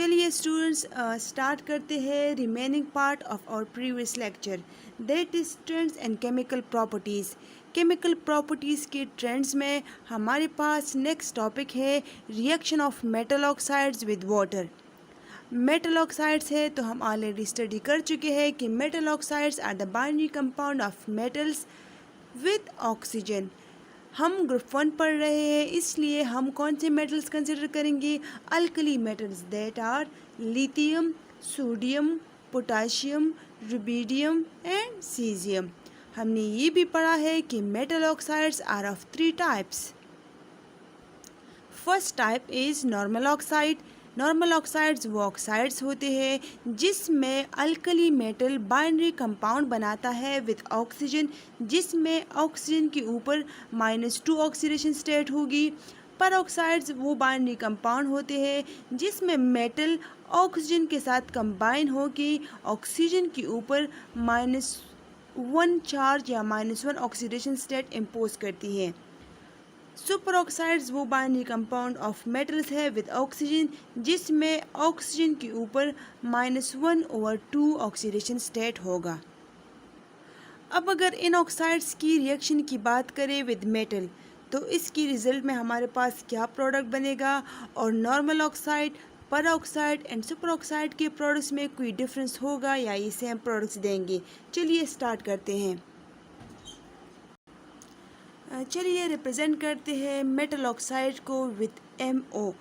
चलिए students start करते हैं remaining part of our previous lecture that is trends and chemical properties. Chemical properties के trends में हमारे पास नेक्स्ट टॉपिक है reaction of metal oxides with water. Metal oxides है तो हम ऑलरेडी स्टडी कर चुके हैं कि metal oxides are the binary compound of metals with oxygen. हम ग्रुप 1 पढ़ रहे हैं, इसलिए हम कौन से मेटल्स कंसिडर करेंगे? Alkali metals that are lithium, sodium, potassium, rubidium and caesium. हमने ये भी पढ़ा है कि metal oxides are of 3 types. First type is normal oxide. Normal oxides वो ऑक्साइड्स होते हैं जिसमें अल्कली मेटल बाइनरी कंपाउंड बनाता है विद ऑक्सीजन, जिसमें ऑक्सीजन के ऊपर -2 ऑक्सीडेशन स्टेट होगी। पर ऑक्साइड्स वो बाइनरी कंपाउंड होते हैं जिसमें मेटल ऑक्सीजन के साथ कंबाइन होकर ऑक्सीजन के ऊपर -1 चार्ज या -1 ऑक्सीडेशन स्टेट इम्पोज करती है। सुपर ऑक्साइड्स वो बाइनरी कंपाउंड ऑफ मेटल्स है विद ऑक्सीजन जिसमें ऑक्सीजन के ऊपर -1/2 ऑक्सीडेशन स्टेट होगा। अब अगर इन ऑक्साइड्स की रिएक्शन की बात करें विद मेटल तो इसकी रिजल्ट में हमारे पास क्या प्रोडक्ट बनेगा, और नॉर्मल ऑक्साइड, पर ऑक्साइड एंड सुपर ऑक्साइड के प्रोडक्ट्स में कोई डिफरेंस होगा या ये सेम प्रोडक्ट्स देंगे? चलिए स्टार्ट करते हैं। चलिए रिप्रेजेंट करते हैं मेटल ऑक्साइड को विद MO।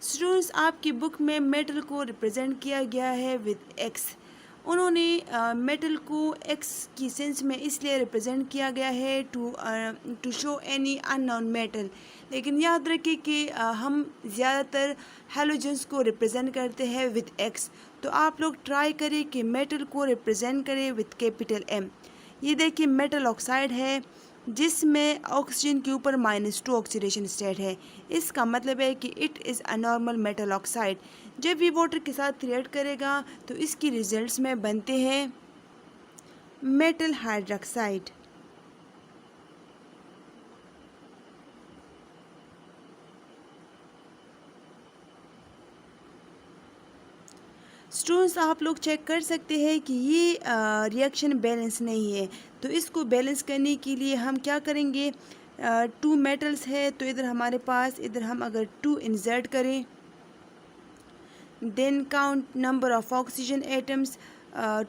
स्टूडेंट्स, आपकी बुक में मेटल को रिप्रेजेंट किया गया है विद X। उन्होंने मेटल को X की सेंस में इसलिए रिप्रेजेंट किया गया है to show any unknown metal. लेकिन याद रखें कि हम ज़्यादातर हैलोजेंस को रिप्रेजेंट करते हैं विद X, तो आप लोग ट्राई करें कि मेटल को रिप्रेजेंट करें विद कैपिटल M। ये देखिए मेटल ऑक्साइड है जिसमें ऑक्सीजन के ऊपर -2 ऑक्सीडेशन स्टेट है। इसका मतलब है कि it is a normal metal oxide. जब ये वाटर के साथ रिएक्ट करेगा तो इसकी रिजल्ट्स में बनते हैं मेटल हाइड्रोक्साइड। स्टूडेंट्स, आप लोग चेक कर सकते हैं कि ये रिएक्शन बैलेंस नहीं है, तो इसको बैलेंस करने के लिए हम क्या करेंगे? 2 मेटल्स है तो इधर हमारे पास, इधर हम अगर 2 इंसर्ट करें, then count number of oxygen atoms.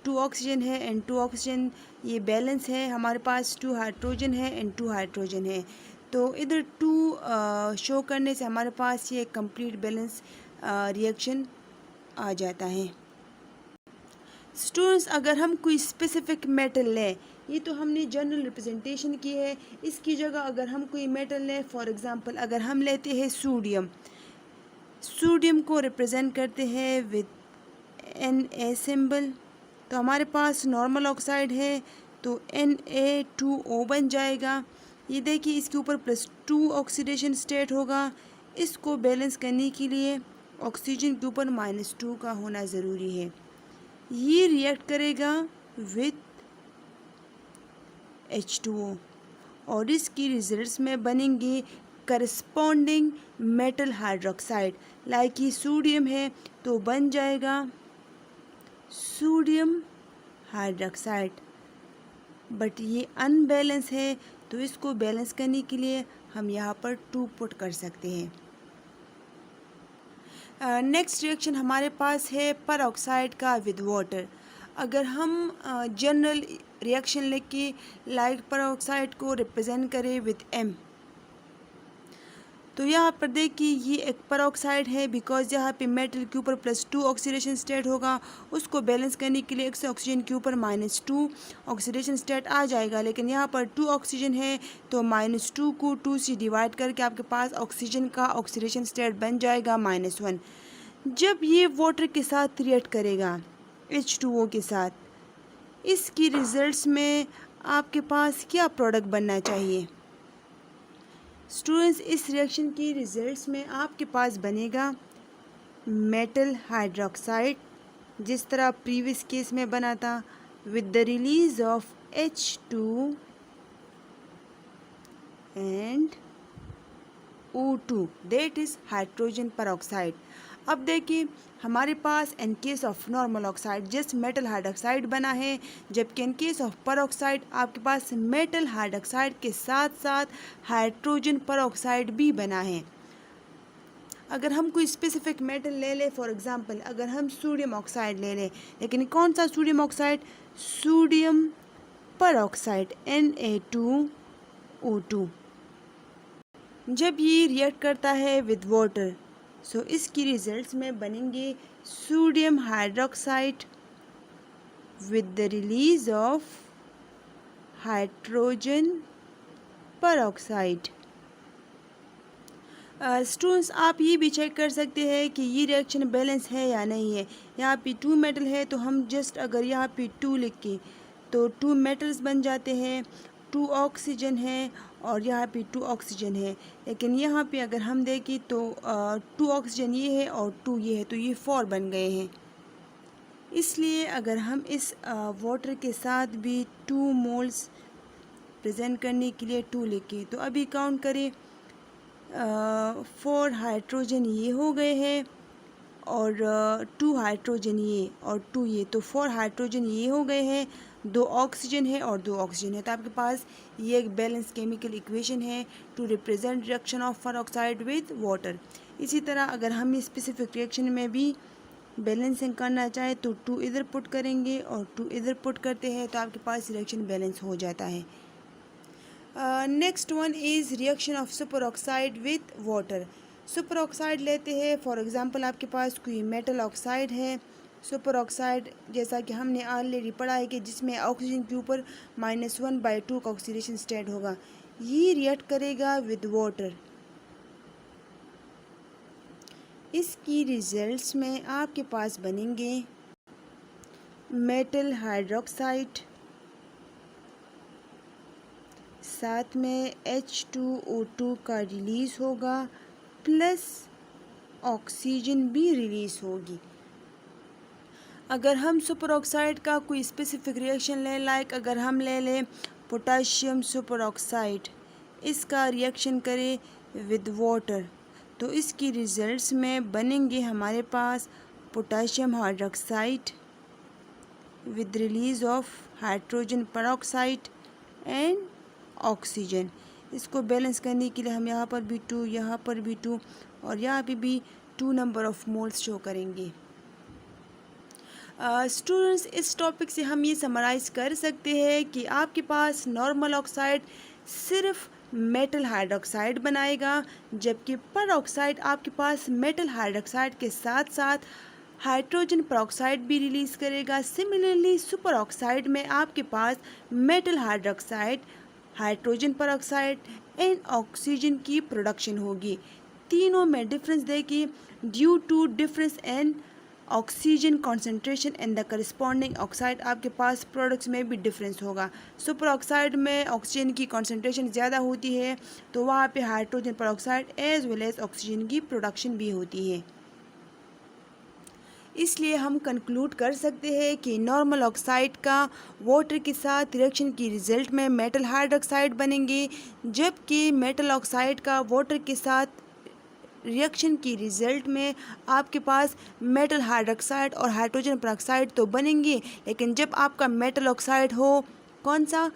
2 oxygen है एंड 2 ऑक्सीजन, ये बैलेंस है। हमारे पास 2 हाइड्रोजन है एंड 2 हाइड्रोजन है, तो इधर 2 शो करने से हमारे पास ये कंप्लीट बैलेंस रिएक्शन आ जाता है। स्टूडेंट्स, अगर हम कोई स्पेसिफिक मेटल लें, ये तो हमने जनरल रिप्रेजेंटेशन की है, इसकी जगह अगर हम कोई मेटल लें, फॉर एग्जांपल अगर हम लेते हैं सोडियम, सोडियम को रिप्रेजेंट करते हैं विद Na सिंबल, तो हमारे पास नॉर्मल ऑक्साइड है तो Na2O बन जाएगा। ये देखिए इसके ऊपर +2 ऑक्सीडेशन स्टेट होगा। इसको बैलेंस करने के लिए ऑक्सीजन के ऊपर -2 का होना ज़रूरी है। ये रिएक्ट करेगा विद H2O और इसकी रिजल्ट्स में बनेंगे करस्पॉन्डिंग मेटल हाइड्रोक्साइड। लाइक ये सोडियम है तो बन जाएगा सोडियम हाइड्रोक्साइड, बट ये अनबैलेंस है तो इसको बैलेंस करने के लिए हम यहाँ पर 2 पुट कर सकते हैं। नेक्स्ट रिएक्शन हमारे पास है पर ऑक्साइड का विद वाटर। अगर हम जनरल रिएक्शन लेके लाइक पर ऑक्साइड को रिप्रेजेंट करें विद M, तो यहाँ पर देखिए ये एक पर ऑक्साइड है बिकॉज यहाँ पे मेटल के ऊपर +2 ऑक्सीडेशन स्टेट होगा। उसको बैलेंस करने के लिए एक से ऑक्सीजन के ऊपर -2 ऑक्सीडेशन स्टेट आ जाएगा, लेकिन यहाँ पर 2 ऑक्सीजन है तो -2 को 2 से डिवाइड करके आपके पास ऑक्सीजन का ऑक्सीडेशन स्टेट बन जाएगा -1। जब ये वाटर के साथ रिएक्ट करेगा H2O के साथ, इसकी रिजल्ट्स में आपके पास क्या प्रोडक्ट बनना चाहिए? स्टूडेंट्स, इस रिएक्शन की रिजल्ट्स में आपके पास बनेगा मेटल हाइड्रोक्साइड, जिस तरह प्रीवियस केस में बना था, with the release of H2 and O2 that is hydrogen peroxide. अब देखिए हमारे पास in case of normal oxide just metal hydroxide बना है, जबकि इन केस ऑफ परऑक्साइड आपके पास मेटल हाइड्रोक्साइड के साथ साथ हाइड्रोजन परऑक्साइड भी बना है। अगर हम कोई स्पेसिफिक मेटल ले लें, फॉर एग्जांपल अगर हम सोडियम ऑक्साइड ले लें, लेकिन कौन सा sodium oxide? Sodium peroxide Na2O2। जब ये रिएक्ट करता है विद वाटर, सो इसकी रिजल्ट्स में बनेंगे sodium hydroxide with the release of hydrogen peroxide. Students आप ये भी चेक कर सकते हैं कि ये रिएक्शन बैलेंस है या नहीं है। यहाँ पे 2 मेटल है तो हम जस्ट अगर यहाँ पे 2 लिख के तो 2 मेटल्स बन जाते हैं, 2 ऑक्सीजन है और यहाँ पे 2 ऑक्सीजन है। लेकिन यहाँ पे अगर हम देखें तो 2 ऑक्सीजन ये है और 2 ये है, तो ये 4 बन गए हैं। इसलिए अगर हम इस वाटर के साथ भी 2 मोल्स प्रेजेंट करने के लिए 2 लिखें तो अभी काउंट करें, 4 हाइड्रोजन ये हो गए हैं और 2 हाइड्रोजन ये और 2 ये, तो 4 हाइड्रोजन ये हो गए हैं, 2 ऑक्सीजन है और 2 ऑक्सीजन है। तो आपके पास ये एक बैलेंस केमिकल इक्वेशन है to represent reaction of peroxide with water. इसी तरह अगर हम इस स्पेसिफिक रिएक्शन में भी बैलेंसिंग करना चाहे तो 2 इधर पुट करेंगे और 2 इधर पुट करते हैं तो आपके पास रिएक्शन बैलेंस हो जाता है। Next one is reaction of super oxide with water. Super oxide लेते हैं, फॉर एग्जांपल आपके पास कोई मेटल ऑक्साइड है। सुपर ऑक्साइड जैसा कि हमने ऑलरेडी पढ़ा है कि जिसमें ऑक्सीजन के ऊपर -1/2 का ऑक्सीडेशन स्टेट होगा, ये रिएक्ट करेगा विद वाटर। इसकी रिजल्ट्स में आपके पास बनेंगे मेटल हाइड्रोक्साइड, साथ में H2O2 का रिलीज़ होगा प्लस ऑक्सीजन भी रिलीज़ होगी। अगर हम सुपर ऑक्साइड का कोई स्पेसिफिक रिएक्शन लें, लाइक अगर हम ले लें पोटाशियम सुपर ऑक्साइड, इसका रिएक्शन करें विद वाटर, तो इसकी रिजल्ट्स में बनेंगे हमारे पास potassium hydroxide with release of hydrogen peroxide and oxygen. इसको बैलेंस करने के लिए हम यहाँ पर भी 2, यहाँ पर भी 2 और यहाँ पे भी 2 नंबर ऑफ मोल्स शो करेंगे। स्टूडेंट्स इस टॉपिक से हम ये समराइज़ कर सकते हैं कि आपके पास नॉर्मल ऑक्साइड सिर्फ मेटल हाइड्रोक्साइड बनाएगा, जबकि परऑक्साइड आपके पास मेटल हाइड्रोक्साइड के साथ साथ हाइड्रोजन परऑक्साइड भी रिलीज़ करेगा। सिमिलरली सुपर ऑक्साइड में आपके पास metal hydroxide, hydrogen peroxide and oxygen की प्रोडक्शन होगी। तीनों में डिफरेंस देखिए, due to difference and oxygen concentration and the corresponding oxide आपके पास प्रोडक्ट्स में भी डिफरेंस होगा। सुपर ऑक्साइड में ऑक्सीजन की कॉन्सेंट्रेशन ज़्यादा होती है तो वहाँ पे hydrogen peroxide as well as oxygen की प्रोडक्शन भी होती है। इसलिए हम कंक्लूड कर सकते हैं कि नॉर्मल ऑक्साइड का वाटर के साथ रिएक्शन की रिजल्ट में मेटल हाइड्रोक्साइड बनेंगे, जबकि मेटल ऑक्साइड का वाटर के साथ रिएक्शन की रिजल्ट में आपके पास मेटल हाइड्रोक्साइड और हाइड्रोजन परऑक्साइड तो बनेंगे, लेकिन जब आपका मेटल ऑक्साइड हो कौन सा?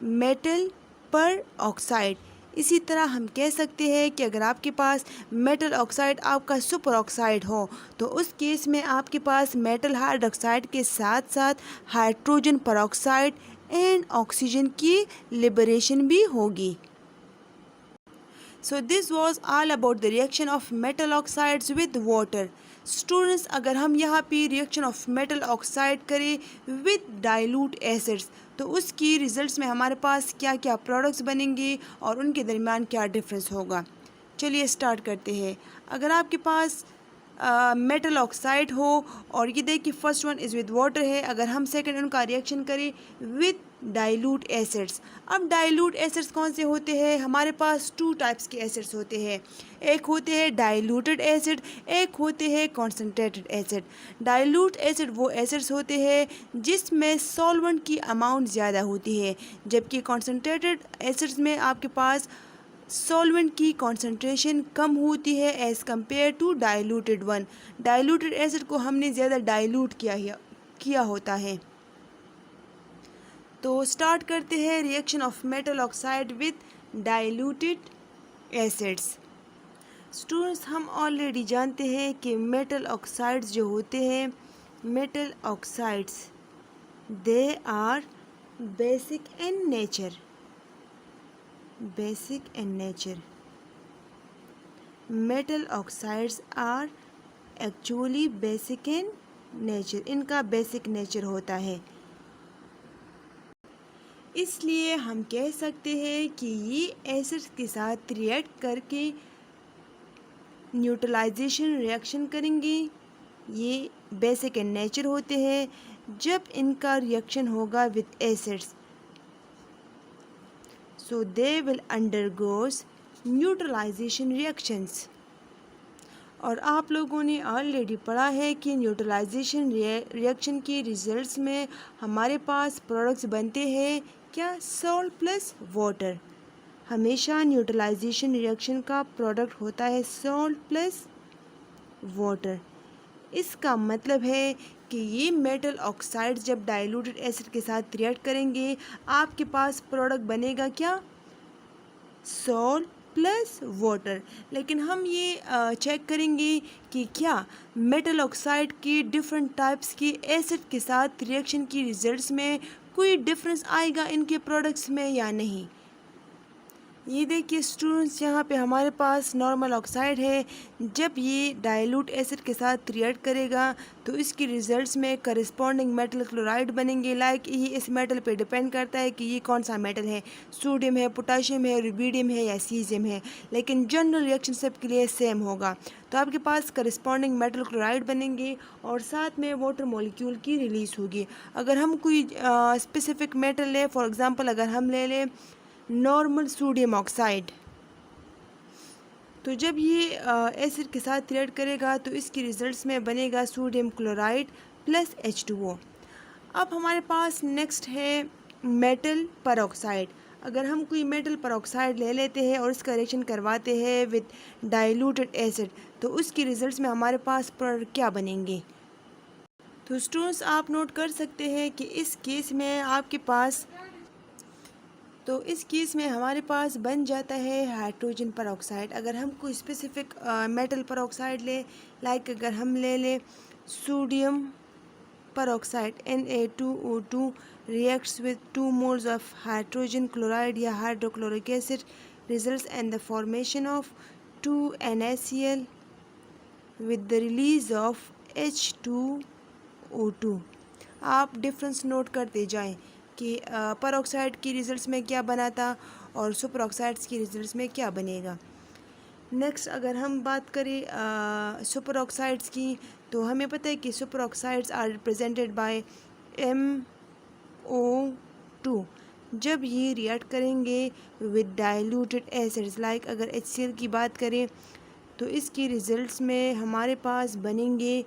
मेटल पर ऑक्साइड। इसी तरह हम कह सकते हैं कि अगर आपके पास मेटल ऑक्साइड आपका सुपर ऑक्साइड हो तो उस केस में आपके पास मेटल हाइड्रोक्साइड के साथ साथ हाइड्रोजन परऑक्साइड एंड ऑक्सीजन की लिबरेशन भी होगी। So this was all about the reaction of metal oxides with water. Students अगर हम यहाँ पे रिएक्शन ऑफ मेटल ऑक्साइड करें विद डाइल्यूट एसिड्स तो उसकी रिजल्ट्स में हमारे पास क्या क्या प्रोडक्ट्स बनेंगे और उनके दरमियान क्या डिफरेंस होगा। चलिए स्टार्ट करते हैं। अगर आपके पास मेटल ऑक्साइड हो और ये देखिए first one is with water है, अगर हम सेकंड उनका रिएक्शन करें विद डाइल्यूट एसिड्स। अब डाइल्यूट एसिड्स कौन से होते हैं? हमारे पास 2 टाइप्स के एसिड्स होते हैं, एक होते हैं डाइल्यूटेड एसिड, एक होते हैं कॉन्सेंट्रेटेड एसिड। डाइल्यूट एसिड वो एसिड्स होते हैं जिसमें सॉल्वेंट की अमाउंट ज़्यादा होती है, जबकि कॉन्सेंट्रेटेड एसिड्स में आपके पास सॉल्वेंट की कॉन्सेंट्रेशन कम होती है as compare to diluted one. Diluted acid को हमने ज़्यादा डाइल्यूट किया होता है। तो स्टार्ट करते हैं reaction of metal oxide with diluted acids. Students, हम ऑलरेडी जानते हैं कि मेटल ऑक्साइड्स जो होते हैं, metal oxides they are basic in nature. Basic in nature, metal oxides are actually basic in nature. इनका बेसिक नेचर होता है, इसलिए हम कह सकते हैं कि ये एसिड्स के साथ रिएक्ट करके न्यूट्रलाइजेशन रिएक्शन करेंगे। ये बेसिक इन नेचर होते हैं। जब इनका रिएक्शन होगा with acids, so they will undergoes neutralization reactions। और आप लोगों ने ऑलरेडी पढ़ा है कि न्यूट्रलाइजेशन रिएक्शन के रिजल्ट्स में हमारे पास प्रोडक्ट्स बनते हैं क्या, सॉल्ट प्लस वाटर। हमेशा न्यूट्रलाइजेशन रिएक्शन का प्रोडक्ट होता है सॉल्ट प्लस वाटर। इसका मतलब है कि ये मेटल ऑक्साइड्स जब डाइल्यूटेड एसिड के साथ रिएक्ट करेंगे, आपके पास प्रोडक्ट बनेगा क्या, सॉल्ट प्लस वाटर। लेकिन हम ये चेक करेंगे कि क्या मेटल ऑक्साइड की डिफरेंट टाइप्स की एसिड के साथ रिएक्शन की रिजल्ट्स में कोई डिफरेंस आएगा इनके प्रोडक्ट्स में या नहीं। ये देखिए स्टूडेंट्स, यहाँ पे हमारे पास नॉर्मल ऑक्साइड है। जब ये डाइल्यूट एसिड के साथ रिएक्ट करेगा तो इसकी रिजल्ट्स में करस्पॉन्डिंग मेटल क्लोराइड बनेंगे। लाइक ये इस मेटल पे डिपेंड करता है कि ये कौन सा मेटल है, सोडियम है, पोटाशियम है, रुबिडियम है या सीजियम है, लेकिन जनरल रिएक्शन सब के लिए सेम होगा। तो आपके पास करस्पॉन्डिंग मेटल क्लोराइड बनेंगे और साथ में वाटर मॉलिक्यूल की रिलीज होगी। अगर हम कोई स्पेसिफिक मेटल लें, फॉर एग्जांपल अगर हम ले लें नॉर्मल सोडियम ऑक्साइड, तो जब ये एसिड के साथ रिएक्ट करेगा तो इसकी रिजल्ट्स में बनेगा सोडियम क्लोराइड प्लस H2O। अब हमारे पास नेक्स्ट है मेटल परऑक्साइड। अगर हम कोई मेटल परऑक्साइड ले लेते हैं और इसका रिएक्शन करवाते हैं विद डाइल्यूटेड एसिड, तो उसकी रिजल्ट्स में हमारे पास प्रोडक्ट क्या बनेंगे। तो स्टूडेंट्स, आप नोट कर सकते हैं कि इस केस में हमारे पास बन जाता है हाइड्रोजन परऑक्साइड। अगर हम कोई स्पेसिफिक मेटल परऑक्साइड ले, लाइक अगर हम ले लें sodium peroxide Na2O2 reacts with 2 moles of hydrogen chloride या hydrochloric acid results in the formation of 2 NaCl with the release of H2O2। आप डिफरेंस नोट करते जाएं कि परऑक्साइड की रिजल्ट्स में क्या बना था और सुपर ऑक्साइड्स की रिजल्ट्स में क्या बनेगा। नेक्स्ट अगर हम बात करें सुपर ऑक्साइड्स की, तो हमें पता है कि super oxides are represented by MO2। जब ये रिएक्ट करेंगे विद डाइल्यूटेड एसिड्स, लाइक अगर HCl की बात करें तो इसकी रिजल्ट्स में हमारे पास बनेंगे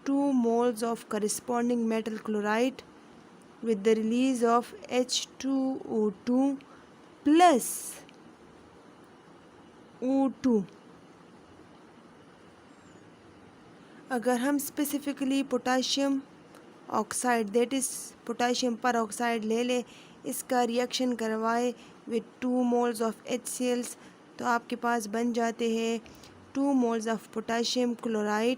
2 moles of corresponding metal chloride with the release of H2O2 plus O2। अगर हम specifically potassium oxide that is potassium पर ऑक्साइड ले लें, इसका रिएक्शन करवाए विद 2 moles ऑफ HCl, तो आपके पास बन जाते हैं 2 moles of potassium chloride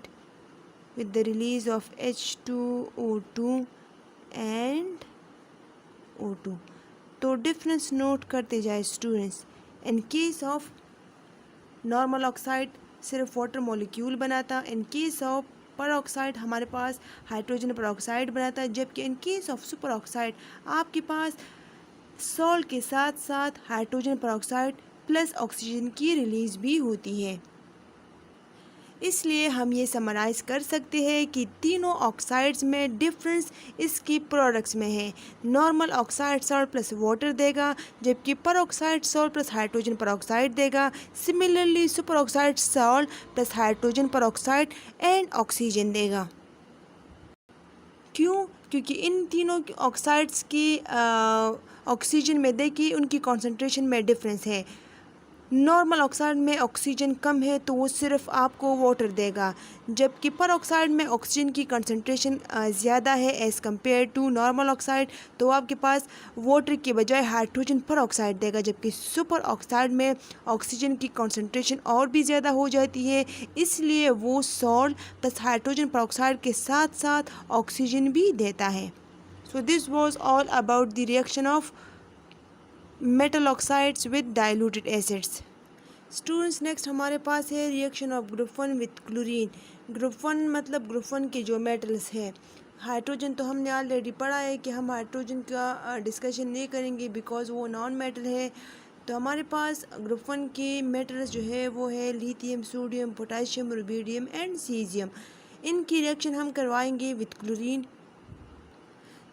with the release of H2O2 and O2। तो डिफरेंस नोट करते जाए students. In case of normal oxide सिर्फ वाटर मॉलिक्यूल बनाता, इन केस ऑफ परऑक्साइड हमारे पास हाइड्रोजन परऑक्साइड बनाता, जबकि इन केस ऑफ सुपर ऑक्साइड आपके पास सॉल्ट के साथ साथ हाइड्रोजन परऑक्साइड प्लस ऑक्सीजन की रिलीज भी होती है। इसलिए हम ये समराइज कर सकते हैं कि तीनों ऑक्साइड्स में डिफरेंस इसकी प्रोडक्ट्स में है। Normal oxide salt plus water देगा, जबकि peroxide salt plus hydrogen peroxide देगा। Similarly super oxide salt plus hydrogen peroxide and oxygen देगा। क्यों? क्योंकि इन तीनों ऑक्साइड्स की ऑक्सीजन में देखिए उनकी कॉन्सेंट्रेशन में डिफरेंस है। नॉर्मल ऑक्साइड में ऑक्सीजन कम है तो वो सिर्फ आपको वाटर देगा, जबकि पर ऑक्साइड में ऑक्सीजन की कंसंट्रेशन ज़्यादा है as compare to normal oxide, तो आपके पास वाटर के बजाय हाइड्रोजन पर ऑक्साइड देगा। जबकि सुपर ऑक्साइड में ऑक्सीजन की कंसंट्रेशन और भी ज़्यादा हो जाती है, इसलिए वो सॉल्ट प्लस हाइड्रोजन पर ऑक्साइड के साथ साथ ऑक्सीजन भी देता है। So this was all about the reaction of metal oxides with diluted acids. Students next हमारे पास है reaction of group 1 with chlorine. Group 1 मतलब ग्रुप 1 के जो मेटल्स है, हाइड्रोजन तो हमने ऑलरेडी पढ़ा है कि हम हाइड्रोजन का डिस्कशन नहीं करेंगे बिकॉज वो नॉन मेटल है। तो हमारे पास ग्रुप 1 के मेटल्स जो है वो है lithium, sodium, potassium, rubidium and caesium. इनकी रिएक्शन हम करवाएंगे विथ क्लोरीन।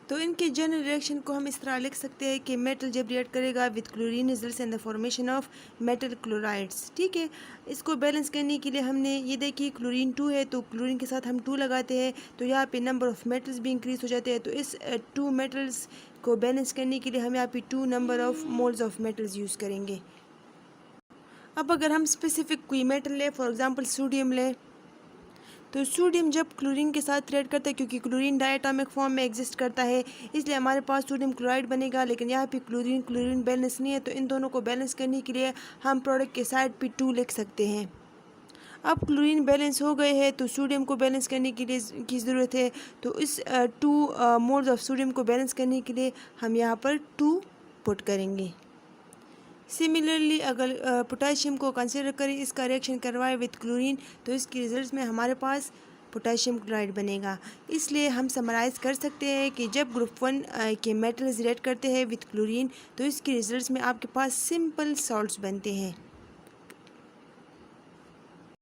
तो इनके जनरल रिएक्शन को हम इस तरह लिख सकते हैं कि मेटल जब रिएक्ट करेगा with chlorine results in the formation of metal chlorides. ठीक है, इसको बैलेंस करने के लिए हमने ये देखिए क्लोरीन 2 है तो क्लोरीन के साथ हम 2 लगाते हैं तो यहाँ पे नंबर ऑफ़ मेटल्स भी इंक्रीज हो जाते हैं। तो इस 2 मेटल्स को बैलेंस करने के लिए हम यहाँ पे 2 number of moles of metals use करेंगे। अब अगर हम स्पेसिफिक कोई मेटल लें, फॉर एग्जाम्पल सोडियम लें, तो सोडियम जब क्लोरीन के साथ रिएक्ट करता है, क्योंकि क्लोरीन डायटोमिक फॉर्म में एग्जिस्ट करता है इसलिए हमारे पास सोडियम क्लोराइड बनेगा। लेकिन यहाँ पे क्लोरीन बैलेंस नहीं है, तो इन दोनों को बैलेंस करने के लिए हम प्रोडक्ट के साइड पे 2 लिख सकते हैं। अब क्लोरीन बैलेंस हो गए हैं तो सोडियम को बैलेंस करने के लिए की ज़रूरत है, तो इस 2 मोल्स ऑफ सोडियम को बैलेंस करने के लिए हम यहाँ पर 2 पुट करेंगे। सिमिलरली अगर पोटेशियम को कंसिडर करें, इसका रिएक्शन करवाए विथ क्लोरीन, तो इसके रिजल्ट्स में हमारे पास पोटेशियम क्लोराइड बनेगा। इसलिए हम समराइज़ कर सकते हैं कि जब ग्रुप 1 के मेटल्स रिएक्ट करते हैं विथ क्लोरीन तो इसके रिजल्ट्स में आपके पास सिंपल सॉल्ट्स बनते हैं।